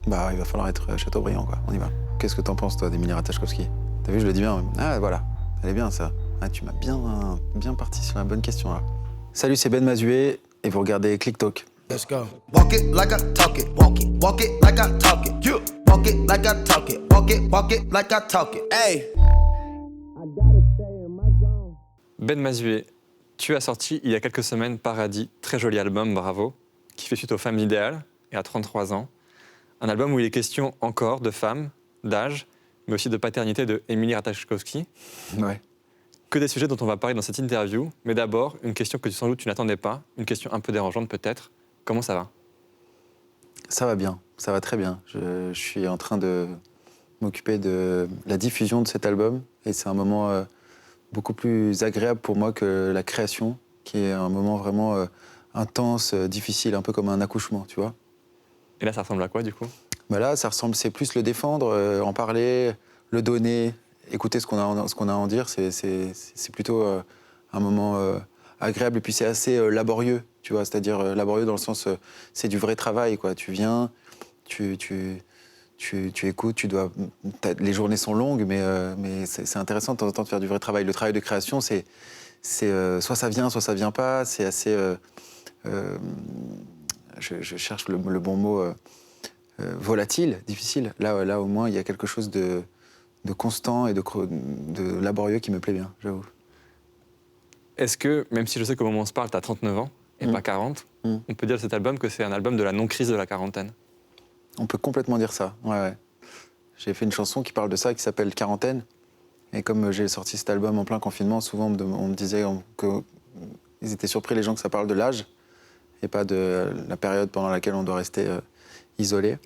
Bah, il va falloir être Chateaubriand, quoi. On y va. Qu'est-ce que t'en penses, toi, d'Emilie Ratajkowski? T'as vu, je le dis bien. Ah, voilà. Elle est bien, ça. Ah, tu m'as bien parti sur la bonne question, là. Salut, c'est Ben Mazué, et vous regardez ClickTalk. Let's go. Walk it like I talk it. Walk it like I talk it. Yeah. Walk it like I talk it. Walk it like I talk it. Hey. Ben Mazué, tu as sorti il y a quelques semaines Paradis, très joli album, bravo, qui fait suite aux femmes idéales et à 33 ans. Un album où il est question encore de femmes, d'âge, mais aussi de paternité de Emilie Ratajkowski. Ouais. Que des sujets dont on va parler dans cette interview. Mais d'abord, une question que sans doute tu n'attendais pas, une question un peu dérangeante peut-être. Comment ça va? Ça va bien, ça va très bien. Je suis en train de m'occuper de la diffusion de cet album, et c'est un moment beaucoup plus agréable pour moi que la création, qui est un moment vraiment intense, difficile, un peu comme un accouchement, tu vois. Et là, ça ressemble à quoi du coup? Bah là, c'est plus le défendre, en parler, le donner, écouter ce qu'on a à en dire. C'est plutôt un moment agréable, et puis c'est assez laborieux, tu vois. C'est-à-dire laborieux dans le sens, c'est du vrai travail, quoi. Tu viens, tu écoutes, les journées sont longues, mais c'est intéressant de temps en temps de faire du vrai travail. Le travail de création, c'est soit ça vient pas. C'est assez. Je cherche le bon mot. Volatile, difficile. Là, au moins, il y a quelque chose de constant et de laborieux qui me plaît bien, j'avoue. Est-ce que, même si je sais qu'au moment où on se parle, tu as 39 ans et pas 40, on peut dire de cet album que c'est un album de la non-crise de la quarantaine? On peut complètement dire ça, ouais. J'ai fait une chanson qui parle de ça, qui s'appelle Quarantaine. Et comme j'ai sorti cet album en plein confinement, souvent on me disait qu'ils étaient surpris, les gens, que ça parle de l'âge et pas de la période pendant laquelle on doit rester isolé.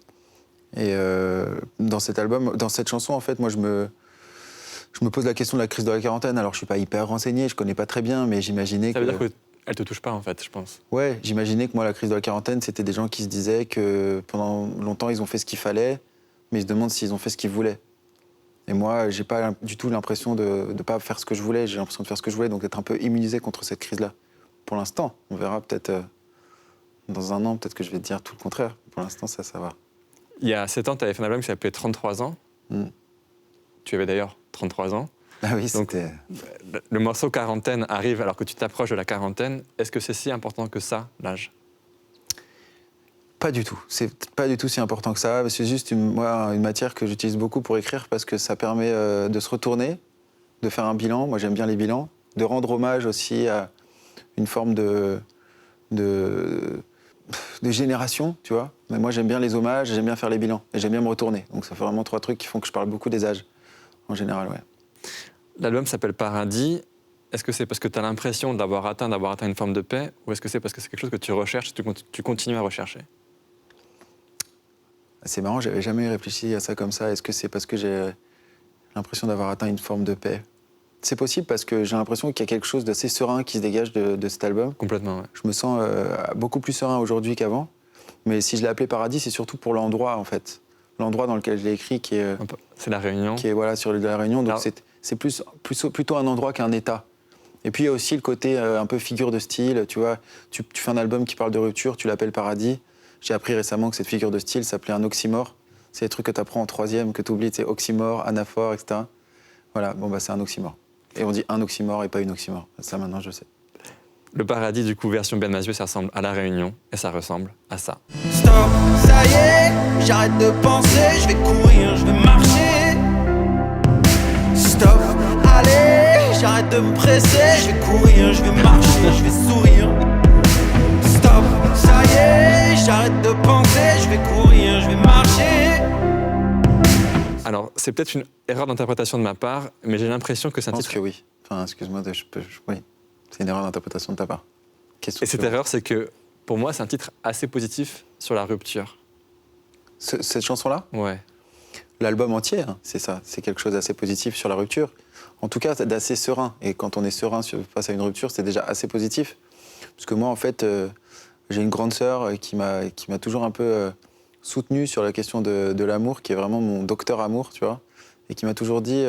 Et dans cet album, dans cette chanson, en fait, moi, je me pose la question de la crise de la quarantaine. Alors, je suis pas hyper renseigné, je connais pas très bien, mais j'imaginais que... Ça veut dire qu'elle te touche pas, en fait, je pense. Ouais, j'imaginais que moi, la crise de la quarantaine, c'était des gens qui se disaient que pendant longtemps, ils ont fait ce qu'il fallait, mais ils se demandent s'ils ont fait ce qu'ils voulaient. Et moi, j'ai pas du tout l'impression de pas faire ce que je voulais. J'ai l'impression de faire ce que je voulais, donc d'être un peu immunisé contre cette crise-là. Pour l'instant, on verra peut-être dans un an, peut-être que je vais te dire tout le contraire. Pour l'instant, ça va. Il y a 7 ans, tu avais fait un album qui s'appelait 33 ans. Tu avais d'ailleurs 33 ans. Ah oui, donc, c'était... Le morceau Quarantaine arrive alors que tu t'approches de la quarantaine. Est-ce que c'est si important que ça, l'âge? Pas du tout. C'est pas du tout si important que ça. C'est juste une matière que j'utilise beaucoup pour écrire, parce que ça permet de se retourner, de faire un bilan. Moi, j'aime bien les bilans. De rendre hommage aussi à une forme de génération, tu vois. Mais moi, j'aime bien les hommages, j'aime bien faire les bilans, et j'aime bien me retourner. Donc ça fait vraiment 3 trucs qui font que je parle beaucoup des âges, en général, ouais. L'album s'appelle Paradis. Est-ce que c'est parce que tu as l'impression d'avoir atteint une forme de paix, ou est-ce que c'est parce que c'est quelque chose que tu recherches et tu continues à rechercher? C'est marrant, j'avais jamais réfléchi à ça comme ça. Est-ce que c'est parce que j'ai l'impression d'avoir atteint une forme de paix? C'est possible, parce que j'ai l'impression qu'il y a quelque chose d'assez serein qui se dégage de cet album. Complètement, ouais. Je me sens beaucoup plus serein aujourd'hui qu'avant. Mais si je l'ai appelé Paradis, c'est surtout pour l'endroit, en fait. L'endroit dans lequel je l'ai écrit, qui est... C'est La Réunion. Qui est, voilà, sur l'île de La Réunion. Donc c'est plutôt un endroit qu'un état. Et puis il y a aussi le côté un peu figure de style. Tu vois, tu fais un album qui parle de rupture, tu l'appelles Paradis. J'ai appris récemment que cette figure de style s'appelait un oxymore. C'est des trucs que tu apprends en 3e, que tu oublies, c'est oxymore, anaphore, etc. Voilà, bon, bah c'est un oxymore. Et on dit un oxymore et pas une oxymore. Ça, maintenant, je sais. Le Paradis, du coup, version Ben Mazué, ça ressemble à La Réunion, et ça ressemble à ça. Stop, ça y est, j'arrête de penser, je vais courir, je vais marcher. Stop, allez, j'arrête de me presser, je vais courir, je vais marcher, je vais sourire. Stop, ça y est, j'arrête de penser, je vais courir, je vais marcher. Alors, c'est peut-être une erreur d'interprétation de ma part, mais j'ai l'impression que c'est un titre... Je pense que oui. Enfin, excuse-moi, oui. C'est une erreur d'interprétation de ta part. Et cette erreur, c'est que, pour moi, c'est un titre assez positif sur la rupture. Cette chanson-là? Ouais. L'album entier, hein, c'est ça. C'est quelque chose d'assez positif sur la rupture. En tout cas, d'assez serein. Et quand on est serein face à une rupture, c'est déjà assez positif. Parce que moi, en fait, j'ai une grande sœur qui m'a toujours un peu soutenu sur la question de l'amour, qui est vraiment mon docteur amour, tu vois. Et qui m'a toujours dit...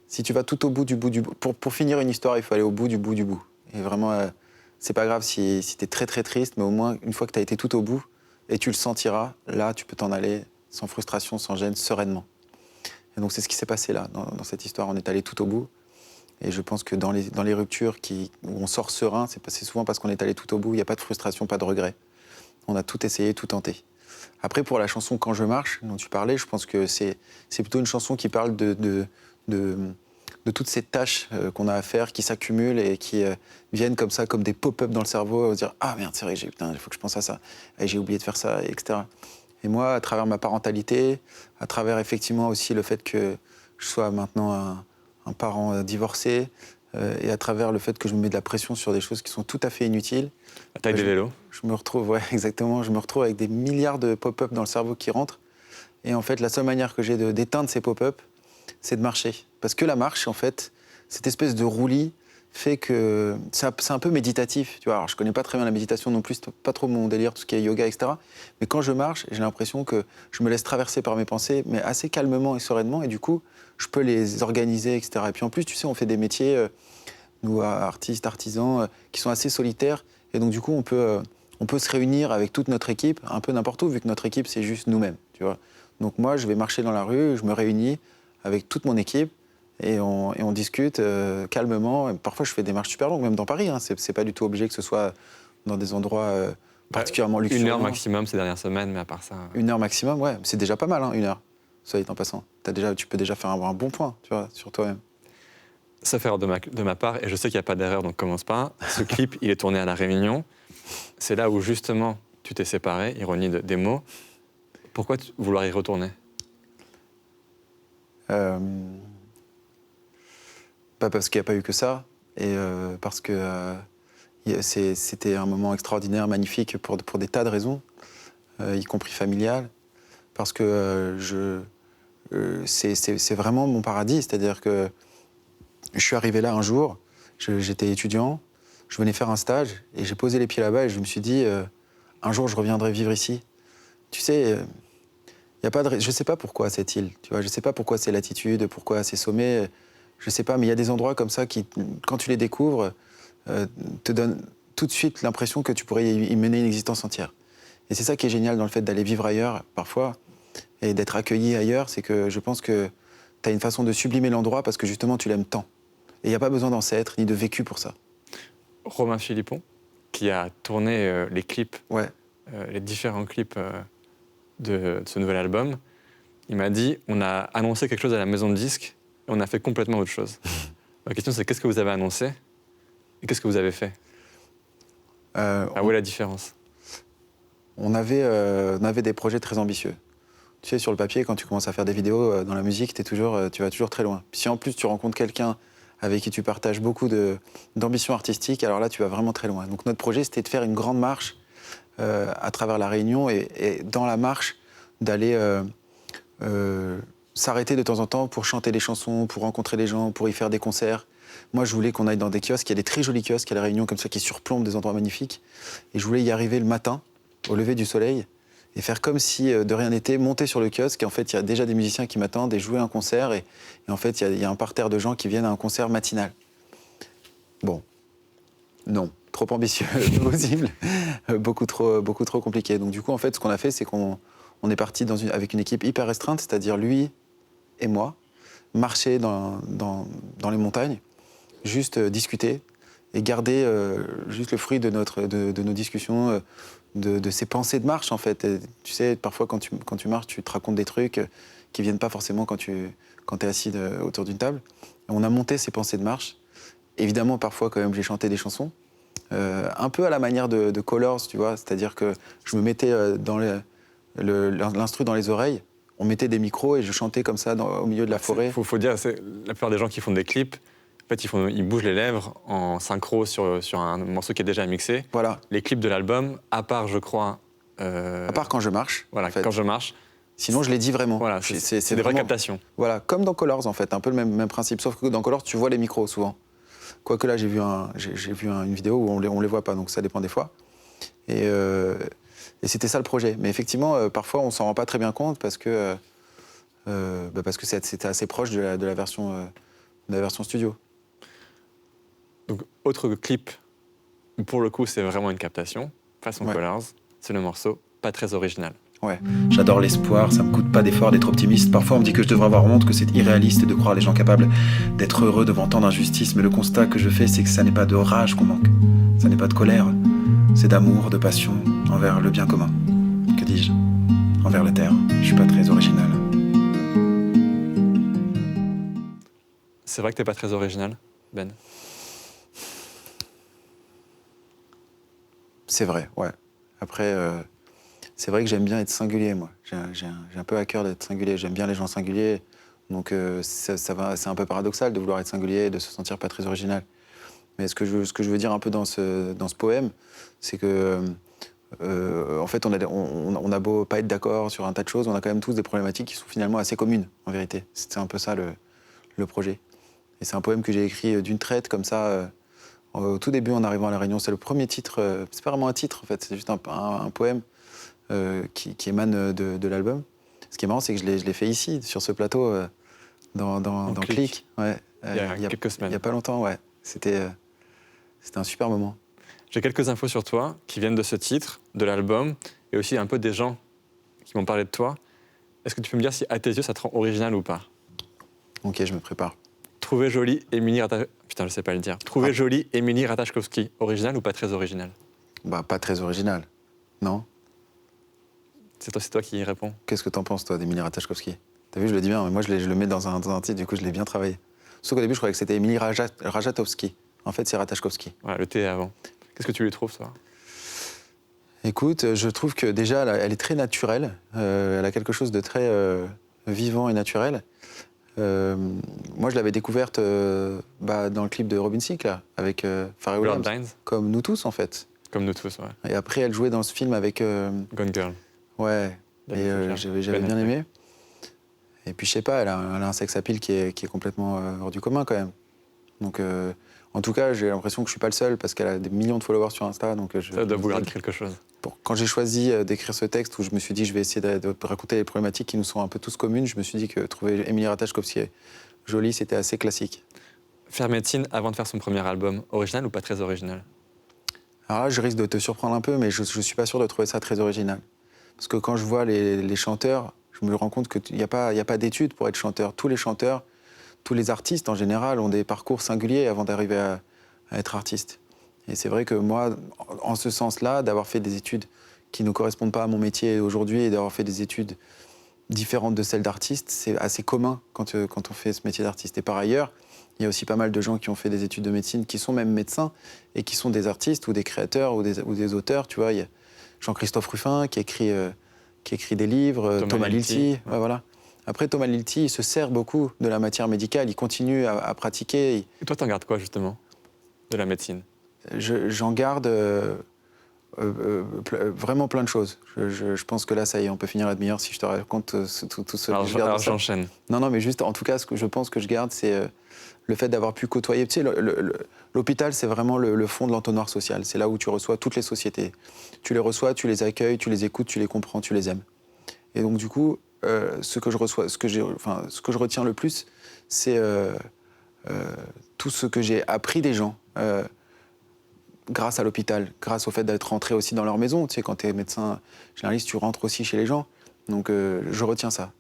si tu vas tout au bout du bout, pour finir une histoire, il faut aller au bout du bout du bout. Et vraiment, c'est pas grave si t'es très très triste, mais au moins, une fois que t'as été tout au bout, et tu le sentiras, là, tu peux t'en aller sans frustration, sans gêne, sereinement. Et donc, c'est ce qui s'est passé là, dans cette histoire. On est allé tout au bout. Et je pense que dans les ruptures où on sort serein, c'est souvent parce qu'on est allé tout au bout. Il n'y a pas de frustration, pas de regret. On a tout essayé, tout tenté. Après, pour la chanson Quand je marche, dont tu parlais, je pense que c'est plutôt une chanson qui parle de toutes ces tâches qu'on a à faire, qui s'accumulent et qui viennent comme ça, comme des pop-up dans le cerveau, dire « Ah merde, c'est vrai, il faut que je pense à ça. Et j'ai oublié de faire ça, etc. » Et moi, à travers ma parentalité, à travers effectivement aussi le fait que je sois maintenant un parent divorcé, et à travers le fait que je me mets de la pression sur des choses qui sont tout à fait inutiles. La taille des vélos. Je me retrouve, ouais, exactement, je me retrouve avec des milliards de pop-up dans le cerveau qui rentrent. Et en fait, la seule manière que j'ai d'éteindre ces pop-up, c'est de marcher. Parce que la marche, en fait, cette espèce de roulis fait que c'est un peu méditatif. Tu vois. Alors, je connais pas très bien la méditation non plus, c'est pas trop mon délire, tout ce qui est yoga, etc. Mais quand je marche, j'ai l'impression que je me laisse traverser par mes pensées, mais assez calmement et sereinement, et du coup, je peux les organiser, etc. Et puis en plus, tu sais, on fait des métiers, nous, artistes, artisans, qui sont assez solitaires, et donc du coup, on peut se réunir avec toute notre équipe, un peu n'importe où, vu que notre équipe, c'est juste nous-mêmes, tu vois. Donc moi, je vais marcher dans la rue, je me réunis avec toute mon équipe, et on discute calmement. Et parfois, je fais des marches super longues, même dans Paris. Hein. C'est pas du tout obligé que ce soit dans des endroits particulièrement luxueux. 1 heure maximum ces dernières semaines, mais à part ça... 1 heure maximum, ouais. C'est déjà pas mal, hein, 1 heure, soit dit en passant. Tu peux déjà faire un bon point, tu vois, sur toi-même. Sauf erreur de ma part, et je sais qu'il n'y a pas d'erreur, donc commence pas. Ce clip, il est tourné à La Réunion. C'est là où, justement, tu t'es séparé, ironie des mots. Pourquoi vouloir y retourner ? Pas parce qu'il n'y a pas eu que ça, et parce que c'était un moment extraordinaire, magnifique, pour des tas de raisons, y compris familiales, parce que c'est vraiment mon paradis, c'est-à-dire que je suis arrivé là un jour, j'étais étudiant, je venais faire un stage, et j'ai posé les pieds là-bas, et je me suis dit, un jour je reviendrai vivre ici. Tu sais, y a pas je ne sais pas pourquoi cette île, tu vois, je ne sais pas pourquoi ces latitudes, pourquoi ces sommets, je ne sais pas, mais il y a des endroits comme ça qui, quand tu les découvres, te donnent tout de suite l'impression que tu pourrais y mener une existence entière. Et c'est ça qui est génial dans le fait d'aller vivre ailleurs, parfois, et d'être accueilli ailleurs, c'est que je pense que tu as une façon de sublimer l'endroit parce que justement tu l'aimes tant. Et il n'y a pas besoin d'ancêtre ni de vécu pour ça. Romain Philippon, qui a tourné les clips, Ouais. Les différents clips de ce nouvel album, il m'a dit « on a annoncé quelque chose à la maison de disques et on a fait complètement autre chose ». Ma question c'est qu'est-ce que vous avez annoncé et qu'est-ce que vous avez fait ? Où est la différence ? On avait des projets très ambitieux. Tu sais, sur le papier, quand tu commences à faire des vidéos dans la musique, tu vas toujours très loin. Puis si en plus tu rencontres quelqu'un avec qui tu partages beaucoup d'ambition artistique, alors là, tu vas vraiment très loin. Donc notre projet, c'était de faire une grande marche à travers la Réunion et dans la marche, d'aller s'arrêter de temps en temps pour chanter des chansons, pour rencontrer des gens, pour y faire des concerts. Moi, je voulais qu'on aille dans des kiosques. Il y a des très jolis kiosques à la Réunion, comme ça, qui surplombent des endroits magnifiques. Et je voulais y arriver le matin, au lever du soleil, et faire comme si de rien n'était, monter sur le kiosque. Et en fait, il y a déjà des musiciens qui m'attendent et jouer un concert. Et en fait, il y a un parterre de gens qui viennent à un concert matinal. Bon, non, trop ambitieux, impossible, beaucoup trop compliqué. Donc du coup, en fait, ce qu'on a fait, c'est qu'on est parti avec une équipe hyper restreinte, c'est-à-dire lui et moi, marcher dans les montagnes, juste discuter et garder juste le fruit de nos discussions, de ces pensées de marche, en fait. Et, tu sais, parfois, quand tu marches, tu te racontes des trucs qui viennent pas forcément quand tu es assis autour d'une table. Et on a monté ces pensées de marche. Évidemment, parfois, quand même, j'ai chanté des chansons, un peu à la manière de Colors, tu vois, c'est-à-dire que je me mettais dans l'instru dans les oreilles, on mettait des micros et je chantais comme ça au milieu de la forêt. Faut dire, la plupart des gens qui font des clips, en fait, ils bougent les lèvres en synchro sur un morceau qui est déjà mixé. Voilà. Les clips de l'album, à part, je crois... À part Quand je marche. Voilà, en fait. Quand je marche. Sinon, je les dis vraiment. Voilà, c'est des vraies captations. Voilà, comme dans Colors, en fait, un peu le même principe. Sauf que dans Colors, tu vois les micros, souvent. Quoique là, j'ai vu une vidéo où on les voit pas, donc ça dépend des fois. Et c'était ça le projet. Mais effectivement, parfois, on s'en rend pas très bien compte parce que c'était assez proche de la version studio. Donc, autre clip, pour le coup, c'est vraiment une captation, façon Ouais. Colors, c'est le morceau pas très original. Ouais, j'adore l'espoir, ça me coûte pas d'effort d'être optimiste. Parfois on me dit que je devrais avoir honte, que c'est irréaliste de croire les gens capables d'être heureux devant tant d'injustice, mais le constat que je fais, c'est que ça n'est pas de rage qu'on manque, ça n'est pas de colère, c'est d'amour, de passion envers le bien commun. Que dis-je ? Envers la terre. Je suis pas très original. C'est vrai que t'es pas très original, Ben. C'est vrai, ouais. Après, c'est vrai que j'aime bien être singulier, moi. J'ai un peu à cœur d'être singulier. J'aime bien les gens singuliers. Donc ça va, c'est un peu paradoxal de vouloir être singulier et de se sentir pas très original. Mais ce que je veux dire un peu dans ce poème, c'est que en fait, on a beau pas être d'accord sur un tas de choses, on a quand même tous des problématiques qui sont finalement assez communes, en vérité. C'est un peu ça le projet. Et c'est un poème que j'ai écrit d'une traite, comme ça, au tout début, en arrivant à La Réunion. C'est le premier titre, c'est pas vraiment un titre, en fait, c'est juste un poème qui émane de l'album. Ce qui est marrant, c'est que je l'ai fait ici, sur ce plateau, dans Click. Ouais, il y a quelques semaines. Il y a pas longtemps, ouais. C'était un super moment. J'ai quelques infos sur toi qui viennent de ce titre, de l'album, et aussi un peu des gens qui m'ont parlé de toi. Est-ce que tu peux me dire si, à tes yeux, ça te rend original ou pas ? Ok, je me prépare. Trouver jolie Émilie Ratajkowski... Putain, je sais pas le dire. Trouver jolie Émilie Ratajkowski. Original ou pas très original ? Bah, pas très original. Non ? C'est toi qui y réponds. Qu'est-ce que t'en penses, toi, d'Émilie Ratajkowski ? T'as vu, je le dis bien, mais moi, je le mets dans un titre, du coup, je l'ai bien travaillé. Sauf qu'au début, je croyais que c'était Émilie Ratajkowski. En fait, c'est Ratajkowski. Voilà, le T est avant. Qu'est-ce que tu lui trouves, toi ? Écoute, je trouve que déjà, elle est très naturelle. Elle a quelque chose de très vivant et naturel. Moi, je l'avais découverte dans le clip de Robin Thicke, là, avec Pharrell Williams. Bloodlines. Comme nous tous, en fait. Comme nous tous, ouais. Et après, elle jouait dans ce film avec... Gone Girl. Ouais, et j'avais bien aimé. Et puis, je sais pas, elle a un sex appeal qui est complètement hors du commun, quand même. Donc, en tout cas, j'ai l'impression que je suis pas le seul, parce qu'elle a des millions de followers sur Insta. Donc, Ça doit vouloir dire quelque chose. Quand j'ai choisi d'écrire ce texte, où je me suis dit je vais essayer de raconter les problématiques qui nous sont un peu tous communes, je me suis dit que trouver Émilie Ratajkowski jolie, c'était assez classique. Faire médecine avant de faire son premier album, original ou pas très original ? Alors là, je risque de te surprendre un peu, mais je suis pas sûr de trouver ça très original. Parce que quand je vois les chanteurs, je me rends compte qu'il n'y a pas d'études pour être chanteur. Tous les chanteurs, tous les artistes en général ont des parcours singuliers avant d'arriver à être artiste. Et c'est vrai que moi, en ce sens-là, d'avoir fait des études qui ne correspondent pas à mon métier aujourd'hui et d'avoir fait des études différentes de celles d'artiste, c'est assez commun quand on fait ce métier d'artiste. Et par ailleurs, il y a aussi pas mal de gens qui ont fait des études de médecine, qui sont même médecins et qui sont des artistes ou des créateurs ou des auteurs. Tu vois, il y a Jean-Christophe Ruffin qui écrit des livres, Thomas Lilti. Ouais, voilà. Après, Thomas Lilti, il se sert beaucoup de la matière médicale, il continue à pratiquer. Et toi, t'en gardes quoi, justement, de la médecine ? J'en garde vraiment plein de choses. Je pense que là, ça y est, on peut finir la demi-heure si je te raconte tout ce que je garde. Alors j'enchaîne. Non, mais juste, en tout cas, ce que je pense que je garde, c'est le fait d'avoir pu côtoyer. Tu sais, l'hôpital, c'est vraiment le fond de l'entonnoir social. C'est là où tu reçois toutes les sociétés. Tu les reçois, tu les accueilles, tu les écoutes, tu les comprends, tu les aimes. Et donc, du coup, ce que je retiens le plus, c'est tout ce que j'ai appris des gens. Grâce à l'hôpital, grâce au fait d'être rentré aussi dans leur maison. Tu sais, quand tu es médecin généraliste, tu rentres aussi chez les gens. Donc je retiens ça,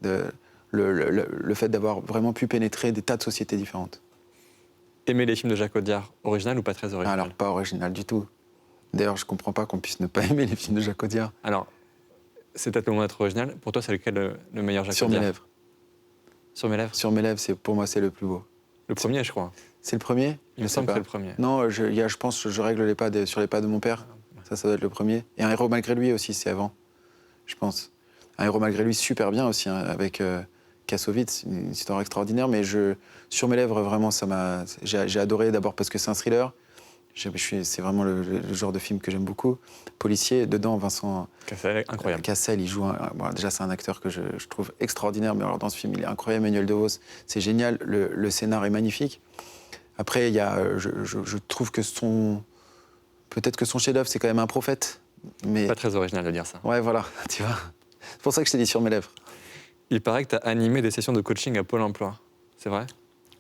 le fait d'avoir vraiment pu pénétrer des tas de sociétés différentes. Aimer les films de Jacques Audiard, original ou pas très original ? Alors, pas original du tout. D'ailleurs, je comprends pas qu'on puisse ne pas aimer les films de Jacques Audiard. Alors, c'est peut-être le moment d'être original. Pour toi, c'est lequel le meilleur Jacques Sur Audiard ? mes lèvres. Sur mes lèvres ? Sur mes lèvres, pour moi, c'est le plus beau. Le premier, je crois. C'est le premier ? Il me semble que c'est le premier. Non, je pense que je règle les pas sur les pas de mon père. Ça doit être le premier. Et Un héros malgré lui aussi, c'est avant, je pense. Un héros malgré lui, super bien aussi, hein, avec Kassovitz, une histoire extraordinaire. Mais sur mes lèvres, vraiment, j'ai adoré d'abord parce que c'est un thriller. C'est vraiment le genre de film que j'aime beaucoup. Policier, dedans, Vincent Cassel, incroyable. Cassel, il joue déjà, c'est un acteur que je trouve extraordinaire, mais alors dans ce film, il est incroyable. Emmanuel DeVos, c'est génial. Le scénar est magnifique. Après, il y a, je trouve que peut-être que son chef-d'œuvre, c'est quand même Un prophète. Mais Pas très original de dire ça. ouais, voilà, tu vois. C'est pour ça que je t'ai dit Sur mes lèvres. Il paraît que tu as animé des sessions de coaching à Pôle emploi. C'est vrai ?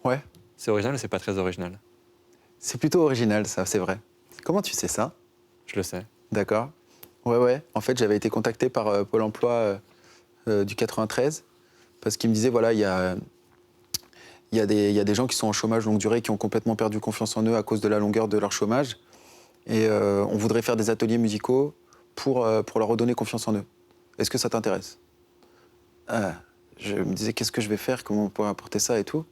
Ouais. C'est original ou c'est pas très original ? C'est plutôt original, ça, c'est vrai. Comment tu sais ça ? Je le sais. D'accord. Ouais. En fait, j'avais été contacté par Pôle emploi du 93 parce qu'ils me disaient, voilà, il y a des gens qui sont en chômage longue durée, qui ont complètement perdu confiance en eux à cause de la longueur de leur chômage. Et on voudrait faire des ateliers musicaux pour leur redonner confiance en eux. Est-ce que ça t'intéresse ? Je me disais, qu'est-ce que je vais faire ? Comment on pourrait apporter ça et tout ?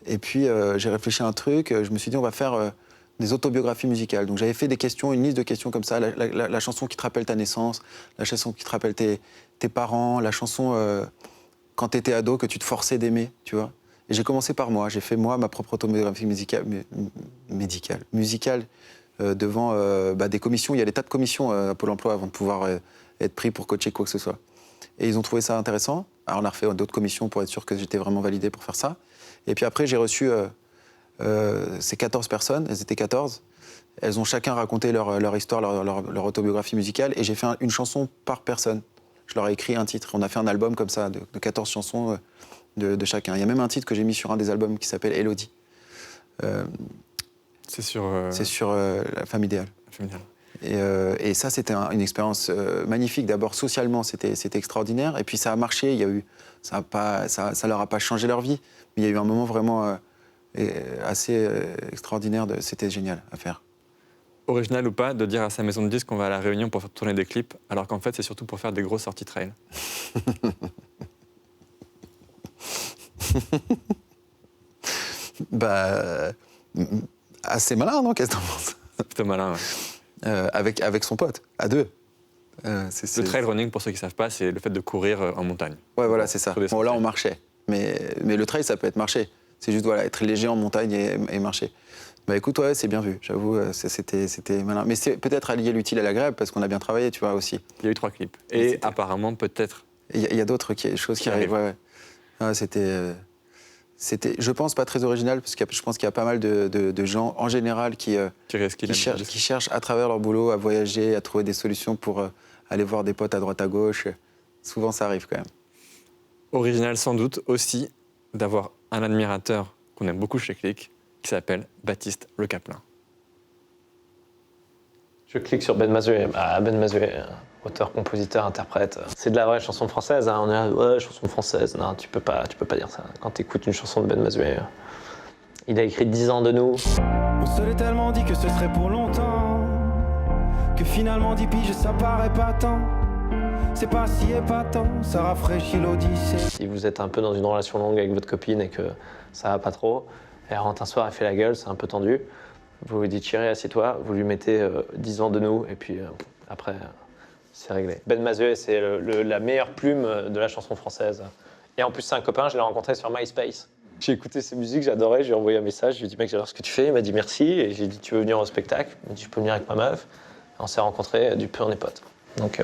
Et puis, j'ai réfléchi à un truc. Je me suis dit, on va faire des autobiographies musicales. Donc, j'avais fait des questions, une liste de questions comme ça. La chanson qui te rappelle ta naissance, la chanson qui te rappelle tes parents, la chanson quand tu étais ado que tu te forçais d'aimer, tu vois. Et j'ai commencé par moi. J'ai fait, moi, ma propre autobiographie musicale devant des commissions. Il y a des tas de commissions à Pôle emploi avant de pouvoir être pris pour coacher quoi que ce soit. Et ils ont trouvé ça intéressant. Alors on a refait d'autres commissions pour être sûr que j'étais vraiment validé pour faire ça. Et puis après, j'ai reçu ces 14 personnes. Elles étaient 14. Elles ont chacun raconté leur histoire, leur autobiographie musicale. Et j'ai fait une chanson par personne. Je leur ai écrit un titre. On a fait un album comme ça, de 14 chansons de chacun. Il y a même un titre que j'ai mis sur un des albums qui s'appelle Elodie. C'est sur La femme idéale. Et ça, c'était une expérience magnifique. D'abord, socialement, c'était extraordinaire. Et puis, ça a marché. Ça leur a pas changé leur vie. Mais il y a eu un moment vraiment assez extraordinaire. C'était génial à faire. Original ou pas, de dire à sa maison de disques qu'on va à La Réunion pour faire tourner des clips, alors qu'en fait, c'est surtout pour faire des grosses sorties trail. Assez malin, non ? Qu'est-ce que t'en penses ? Plutôt malin, ouais. Avec son pote, à deux. Le trail running, pour ceux qui ne savent pas, c'est le fait de courir en montagne. Ouais, voilà, c'est ça. Bon, là, on marchait. Mais le trail, ça peut être marcher. C'est juste être léger en montagne et marcher. Bah écoute, ouais, c'est bien vu, j'avoue, c'était malin. Mais c'est peut-être allier l'utile à l'agréable, parce qu'on a bien travaillé, tu vois, aussi. Il y a eu 3 clips. Et apparemment, peut-être... Il y a d'autres choses qui arrivent, ouais. Ouais, c'était, je pense, pas très original, parce que je pense qu'il y a pas mal de gens, en général, qui cherchent à travers leur boulot à voyager, à trouver des solutions pour aller voir des potes à droite à gauche. Souvent, ça arrive quand même. Original, sans doute, aussi, d'avoir un admirateur qu'on aime beaucoup chez Click, qui s'appelle Baptiste Le Caplin. Je clique sur Ben Mazué. Ben Mazué, auteur, compositeur, interprète. C'est de la vraie chanson française. Hein. On est là, ouais, chanson française. Non, tu peux pas dire ça. Quand tu écoutes une chanson de Ben Mazué, il a écrit 10 ans de nous. On se l'est tellement dit que ce serait pour longtemps, que finalement 10 piges ça paraît pas tant. C'est pas si épatant, ça rafraîchit l'odyssée. Si vous êtes un peu dans une relation longue avec votre copine et que ça va pas trop, elle rentre un soir, elle fait la gueule, c'est un peu tendu. Vous lui dites chérie, assieds-toi, vous lui mettez 10 ans de nous et puis après, c'est réglé. Ben Mazué, c'est la meilleure plume de la chanson française. Et en plus, c'est un copain, je l'ai rencontré sur MySpace. J'ai écouté ses musiques, j'adorais, je lui ai envoyé un message, je lui ai dit mec, j'adore ce que tu fais, il m'a dit merci, et j'ai dit tu veux venir au spectacle, il m'a dit je peux venir avec ma meuf. Et on s'est rencontrés, du peu on est potes. Donc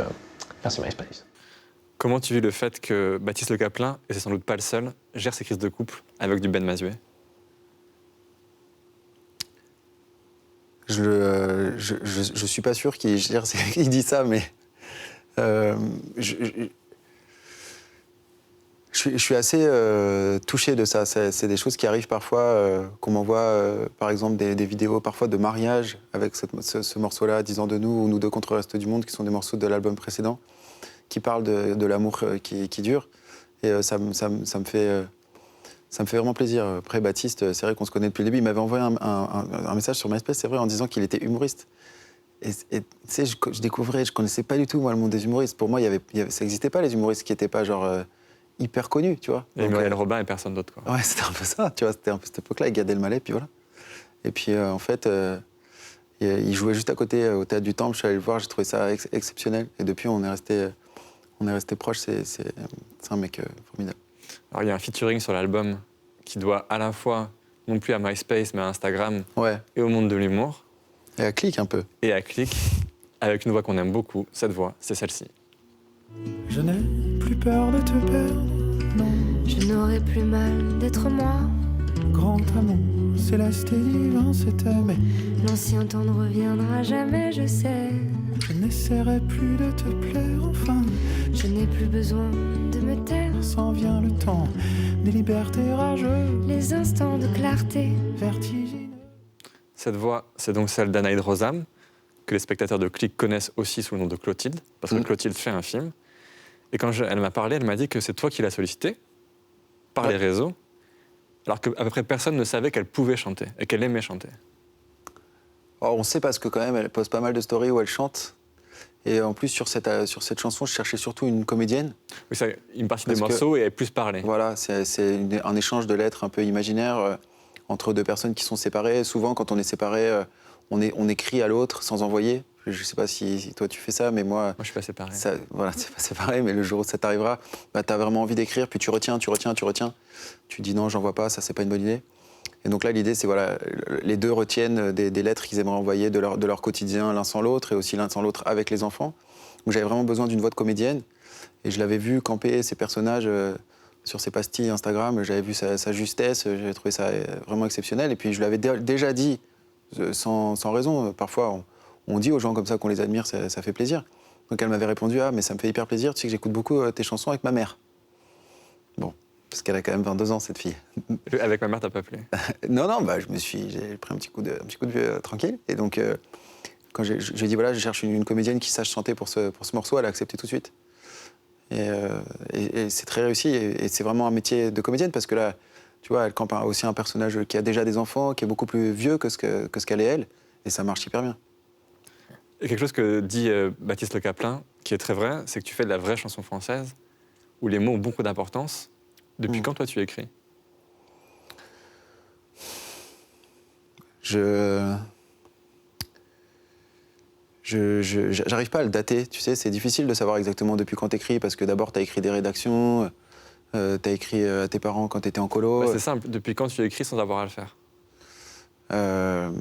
merci MySpace. Comment tu vis le fait que Baptiste Le Caplin, et c'est sans doute pas le seul, gère ses crises de couple avec du Ben Mazué ? Je suis pas sûr qu'il dit ça, mais je suis assez touché de ça. C'est des choses qui arrivent parfois, qu'on m'envoie, par exemple, des vidéos parfois de mariage avec ce morceau-là, 10 ans de nous, ou Nous deux contre le reste du monde, qui sont des morceaux de l'album précédent, qui parlent de l'amour qui dure. Et ça me fait vraiment plaisir. Après, Baptiste, c'est vrai qu'on se connaît depuis le début. Il m'avait envoyé un message sur MySpace, c'est vrai, en disant qu'il était humoriste. Et tu sais, je découvrais, je connaissais pas du tout, moi, le monde des humoristes. Pour moi, ça n'existait pas, les humoristes qui n'étaient pas, genre, hyper connus, tu vois. Et Muriel Robin et personne d'autre, quoi. Ouais, c'était un peu ça, tu vois. C'était un peu cette époque-là, avec Gad Elmaleh, puis voilà. Et puis, en fait, il jouait juste à côté, au Théâtre du Temple. Je suis allé le voir, j'ai trouvé ça exceptionnel. Et depuis, on est resté proches. C'est un mec formidable. Alors, il y a un featuring sur l'album qui doit à la fois, non plus à MySpace, mais à Instagram, ouais, et au monde de l'humour. Et à Click un peu. Et à Click, avec une voix qu'on aime beaucoup. Cette voix, c'est celle-ci. Je n'ai plus peur de te perdre, non. Je n'aurai plus mal d'être moi. Grand amour, céleste et divin, c'était mais L'ancien temps ne reviendra jamais, je sais. je n'essaierai plus de te plaire, enfin. Je n'ai plus besoin de me taire. S'en vient le temps des libertés rageuses, Les instants de clarté. vertigineux. Cette voix, c'est donc celle d'Anaïd Rosam, que les spectateurs de Click connaissent aussi sous le nom de Clotilde, parce que Clotilde fait un film. Et quand elle m'a parlé, elle m'a dit que c'est toi qui l'as sollicité par les réseaux, alors qu'à peu près personne ne savait qu'elle pouvait chanter et qu'elle aimait chanter. Oh, on sait parce que quand même, elle poste pas mal de stories où elle chante. Et en plus, sur cette chanson, je cherchais surtout une comédienne. Oui, ça, une partie Parce des morceaux et elle plus parler. Voilà, c'est un échange de lettres un peu imaginaire entre deux personnes qui sont séparées. Souvent, quand on est séparés, on écrit à l'autre sans envoyer. Je sais pas si toi tu fais ça, mais moi Je suis pas séparé. Voilà, c'est pas séparé, mais le jour où ça t'arrivera, bah, tu as vraiment envie d'écrire, puis tu retiens. Tu dis non, j'envoie pas, ça c'est pas une bonne idée. Et donc là, l'idée, c'est voilà, les deux retiennent des lettres qu'ils aimeraient envoyer de leur quotidien l'un sans l'autre, et aussi l'un sans l'autre avec les enfants. Donc j'avais vraiment besoin d'une voix de comédienne, et je l'avais vu camper ces personnages sur ses pastilles Instagram. J'avais vu sa justesse, j'avais trouvé ça vraiment exceptionnel. Et puis je lui avais déjà dit, sans raison, parfois on dit aux gens comme ça qu'on les admire, ça fait plaisir. Donc elle m'avait répondu, ah mais ça me fait hyper plaisir, tu sais que j'écoute beaucoup tes chansons avec ma mère. Bon, parce qu'elle a quand même 22 ans, cette fille. Avec ma mère, t'as pas plu? Non, bah, j'ai pris un petit coup de vieux tranquille. Et donc, quand je lui ai dit, voilà, je cherche une comédienne qui sache chanter pour ce morceau, elle a accepté tout de suite. Et c'est très réussi. Et c'est vraiment un métier de comédienne, parce que là, tu vois, elle campe aussi un personnage qui a déjà des enfants, qui est beaucoup plus vieux que ce qu'elle est elle. Et ça marche hyper bien. Et quelque chose que dit Baptiste Le Caplin, qui est très vrai, c'est que tu fais de la vraie chanson française, où les mots ont beaucoup d'importance. Depuis quand, toi, tu écris? J'arrive pas à le dater, tu sais, c'est difficile de savoir exactement depuis quand t'écris, parce que d'abord t'as écrit des rédactions, t'as écrit à tes parents quand t'étais en colo. Ouais, c'est simple, depuis quand tu écris sans avoir à le faire? Ah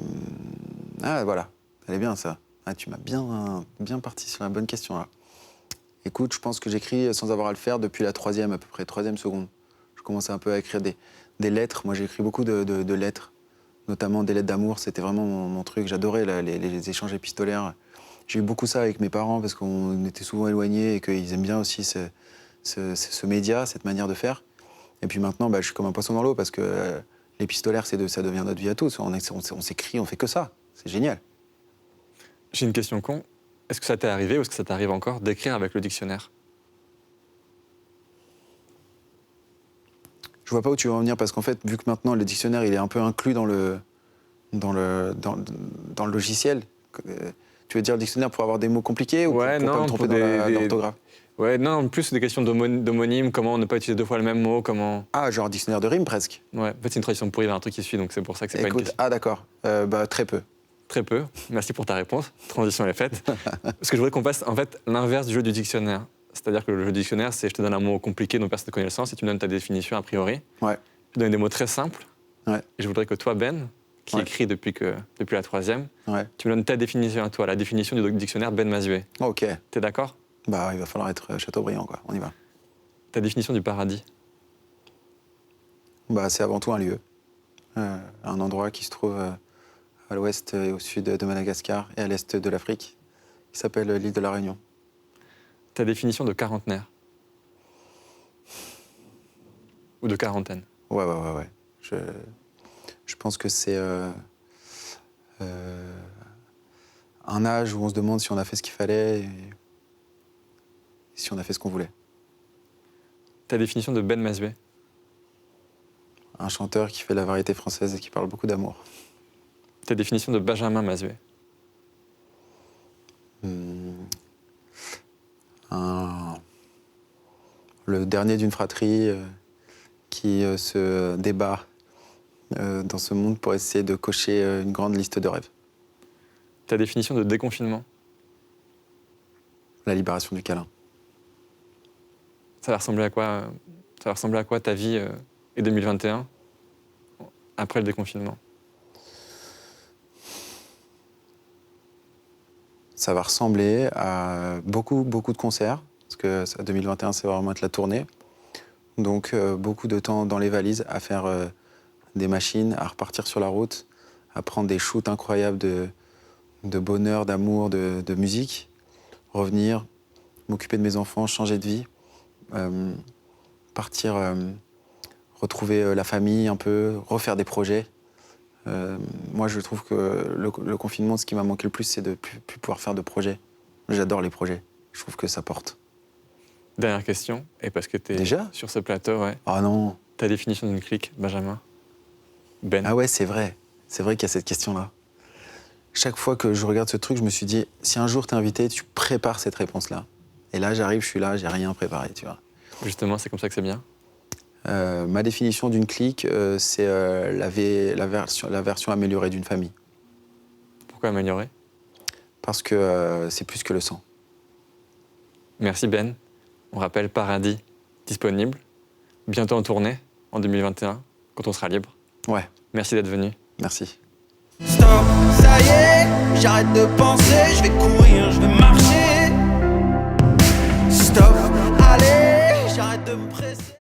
voilà, elle est bien ça. Ah, tu m'as bien parti sur la bonne question là. Écoute, je pense que j'écris sans avoir à le faire depuis la 3e à peu près, 3e seconde. Je commençais un peu à écrire des lettres. Moi, j'ai écrit beaucoup de lettres, notamment des lettres d'amour. C'était vraiment mon truc. J'adorais les échanges épistolaires. J'ai eu beaucoup ça avec mes parents parce qu'on était souvent éloignés et qu'ils aiment bien aussi ce média, cette manière de faire. Et puis maintenant, bah, je suis comme un poisson dans l'eau parce que l'épistolaire, ça devient notre vie à tous. On s'écrit, on fait que ça. C'est génial. J'ai une question con. Est-ce que ça t'est arrivé ou est-ce que ça t'arrive encore d'écrire avec le dictionnaire? Je vois pas où tu veux en venir parce qu'en fait, vu que maintenant le dictionnaire il est un peu inclus dans le logiciel, tu veux dire le dictionnaire pour avoir des mots compliqués ou Ouais, pour pas non, me tromper pour dans l'orthographe? Ouais, non, en plus, c'est des questions d'homonyme, comment ne pas utiliser 2 fois le même mot, comment... Ah, genre dictionnaire de rimes presque. Ouais, en fait, c'est une tradition pourrie vers un truc qui suit, donc c'est pour ça que c'est pas une Écoute, question. ah d'accord, bah très peu. Très peu. Merci pour ta réponse. Transition est faite. Parce que je voudrais qu'on fasse, en fait, l'inverse du jeu du dictionnaire. C'est-à-dire que le jeu du dictionnaire, c'est je te donne un mot compliqué dont personne ne connaît le sens et tu me donnes ta définition a priori. Ouais. Je te donne des mots très simples. Ouais. Et je voudrais que toi, Ben, qui Ouais. écrit depuis la 3e, Ouais. tu me donnes ta définition à toi, la définition du dictionnaire Ben Mazué. Ok. T'es d'accord? Bah il va falloir être Chateaubriand quoi. On y va. Ta définition du paradis. Bah c'est avant tout un lieu, un endroit qui se trouve à l'ouest et au sud de Madagascar et à l'est de l'Afrique, qui s'appelle l'île de la Réunion. Ta définition de quarantenaire. Ou de quarantaine. Ouais. Je pense que c'est un âge où on se demande si on a fait ce qu'il fallait et si on a fait ce qu'on voulait. Ta définition de Ben Mazué. Un chanteur qui fait la variété française et qui parle beaucoup d'amour. Ta définition de Benjamin Mazué. Le dernier d'une fratrie qui se débat dans ce monde pour essayer de cocher une grande liste de rêves. Ta définition de déconfinement. La libération du câlin. Ça va ressembler à quoi ta vie et 2021 après le déconfinement? Ça va ressembler à beaucoup de concerts, parce que 2021, c'est vraiment être la tournée. Donc beaucoup de temps dans les valises à faire des machines, à repartir sur la route, à prendre des shoots incroyables de bonheur, d'amour, de musique, revenir, m'occuper de mes enfants, changer de vie, partir retrouver la famille un peu, refaire des projets, Moi, je trouve que le confinement, ce qui m'a manqué le plus, c'est de plus pouvoir faire de projets. J'adore les projets. Je trouve que ça porte. Dernière question, et parce que tu es Déjà sur ce plateau, ouais. Ah non. Ta définition d'une clique, Benjamin? Ben. Ah ouais, c'est vrai. C'est vrai qu'il y a cette question-là. Chaque fois que je regarde ce truc, je me suis dit, si un jour t'es invité, tu prépares cette réponse-là. Et là, j'arrive, je suis là, j'ai rien préparé, tu vois. Justement, c'est comme ça que c'est bien. Ma définition d'une clique, c'est la version améliorée d'une famille. Pourquoi améliorer? Parce que c'est plus que le sang. Merci Ben. On rappelle Paradis disponible, bientôt en tournée, en 2021, quand on sera libre. Ouais, Merci d'être venu. merci. Stop, ça y est, j'arrête de penser, je vais courir, je vais marcher. Stop, allez, j'arrête de me presser.